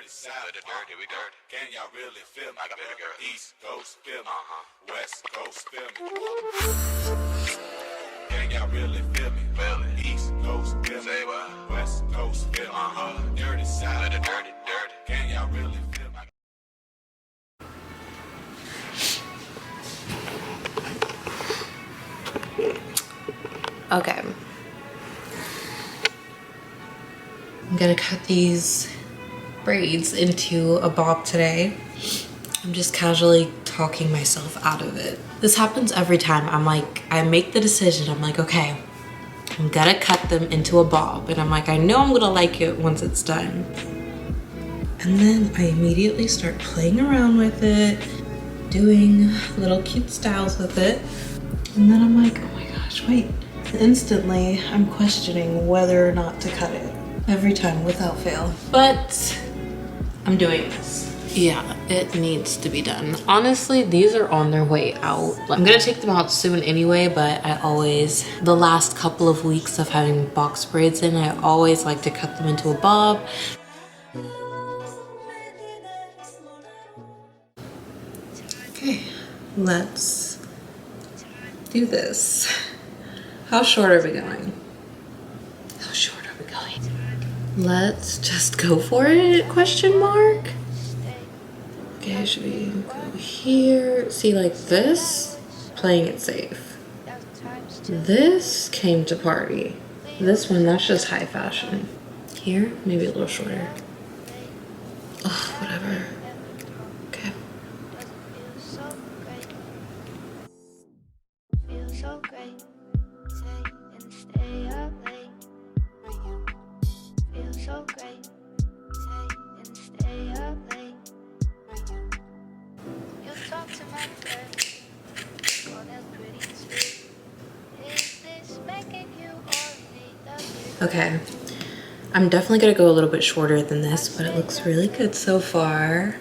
dirty south, dirty, we dirty. Can y'all really feel me? I got baby girl. East Coast feel me. West Coast feel me. Can y'all really feel me? Feel me. East Coast feel me. Say what? West Coast feel me. Dirty south, dirty, dirty. Can y'all really feel me? Okay. I'm gonna cut these braids into a bob today. I'm just casually talking myself out of it. This happens every time. I'm like, I make the decision. I'm like, okay, I'm gonna cut them into a bob. And I'm like, I know I'm gonna like it once it's done. And then I immediately start playing around with it, doing little cute styles with it. And then I'm like, oh my gosh, wait. Instantly, I'm questioning whether or not to cut it. Every time, without fail. But I'm doing this. Yeah, it needs to be done. Honestly, these are on their way out. I'm gonna take them out soon anyway, but I always, the last couple of weeks of having box braids in, I always like to cut them into a bob. Okay, let's do this. How short are we going? How short are we going? Let's just go for it, question mark. Okay, should we go here? See, like this, playing it safe. This came to party. This one, that's just high fashion. Here, maybe a little shorter. Oh, whatever. Okay. Okay, I'm definitely gonna go a little bit shorter than this, but it looks really good so far.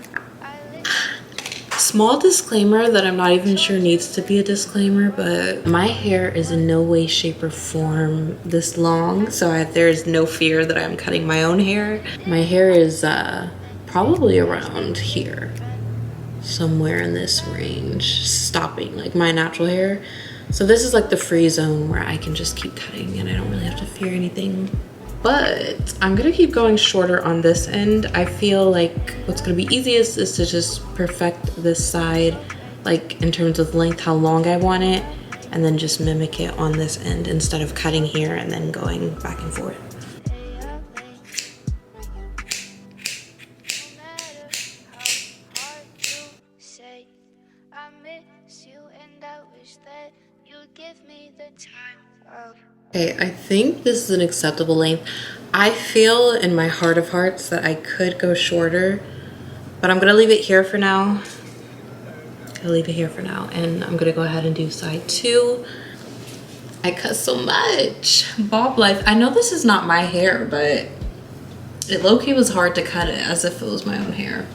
Small disclaimer that I'm not even sure needs to be a disclaimer, but my hair is in no way, shape, or form this long, so there's no fear that I'm cutting my own hair. My hair is probably around here, somewhere in this range, stopping, like my natural hair. So this is like the free zone where I can just keep cutting and I don't really have to fear anything. But I'm gonna keep going shorter on this end. I feel like what's gonna be easiest is to just perfect this side, like in terms of length, how long I want it, and then just mimic it on this end instead of cutting here and then going back and forth. Okay, I think this is an acceptable length. I feel in my heart of hearts that I could go shorter, but I'm gonna leave it here for now. And I'm gonna go ahead and do side 2. I cut so much. Bob life. I know this is not my hair, but it low-key was hard to cut it as if it was my own hair.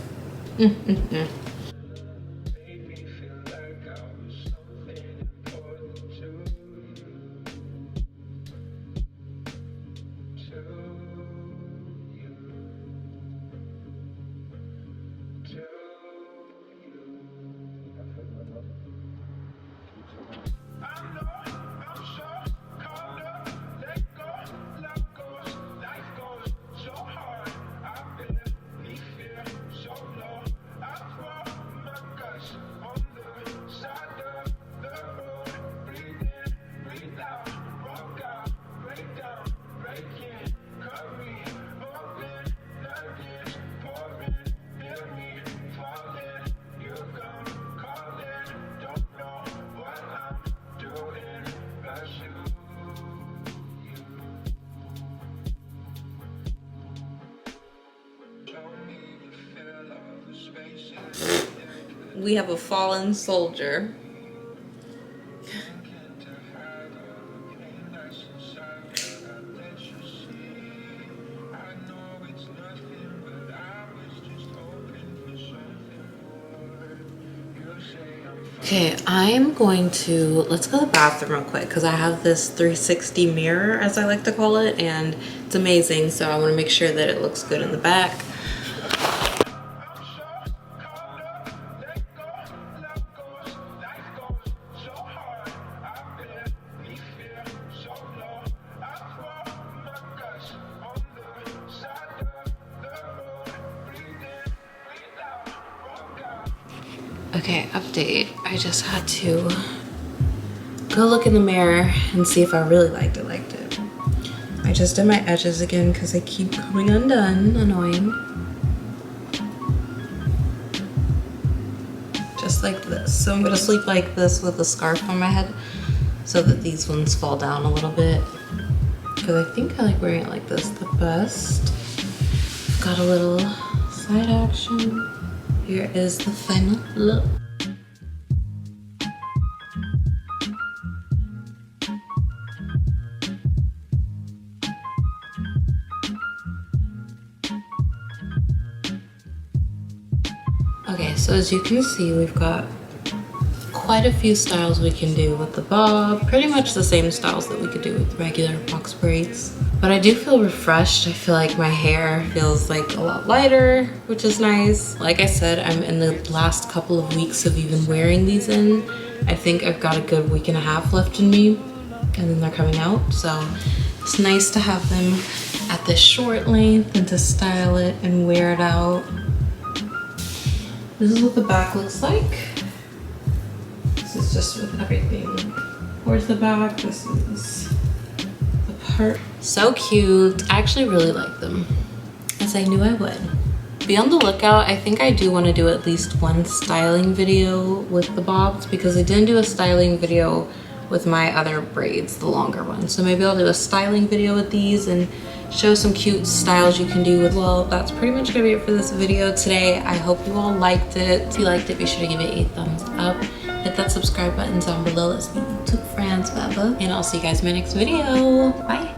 We have a fallen soldier. Okay, I'm going to, let's go to the bathroom real quick because I have this 360 mirror, as I like to call it, and it's amazing. So I want to make sure that it looks good in the back. Okay, update. I just had to go look in the mirror and see if I really liked it. I just did my edges again because they keep coming undone. Annoying. Just like this. So I'm gonna sleep like this with a scarf on my head so that these ones fall down a little bit. Because I think I like wearing it like this the best. I've got a little side action. Here is the final look. Okay, so as you can see, we've got quite a few styles we can do with the bob. Pretty much the same styles that we could do with regular box braids. But I do feel refreshed. I feel like my hair feels like a lot lighter, which is nice. Like I said, I'm in the last couple of weeks of even wearing these in. I think I've got a good week and a half left in me, and then they're coming out. So it's nice to have them at this short length and to style it and wear it out. This is what the back looks like. This is just with everything. Where's the back? This is the part. So cute. I actually really like them, as I knew I would. Be on the lookout. I think I do want to do at least one styling video with the bobs because I didn't do a styling video with my other braids, the longer ones. So maybe I'll do a styling video with these and show some cute styles you can do with. Well, that's pretty much gonna be it for this video today. I hope you all liked it. If you liked it, be sure to give it a thumbs up. Hit that subscribe button down below. Let's be YouTube friends forever. And I'll see you guys in my next video. Bye.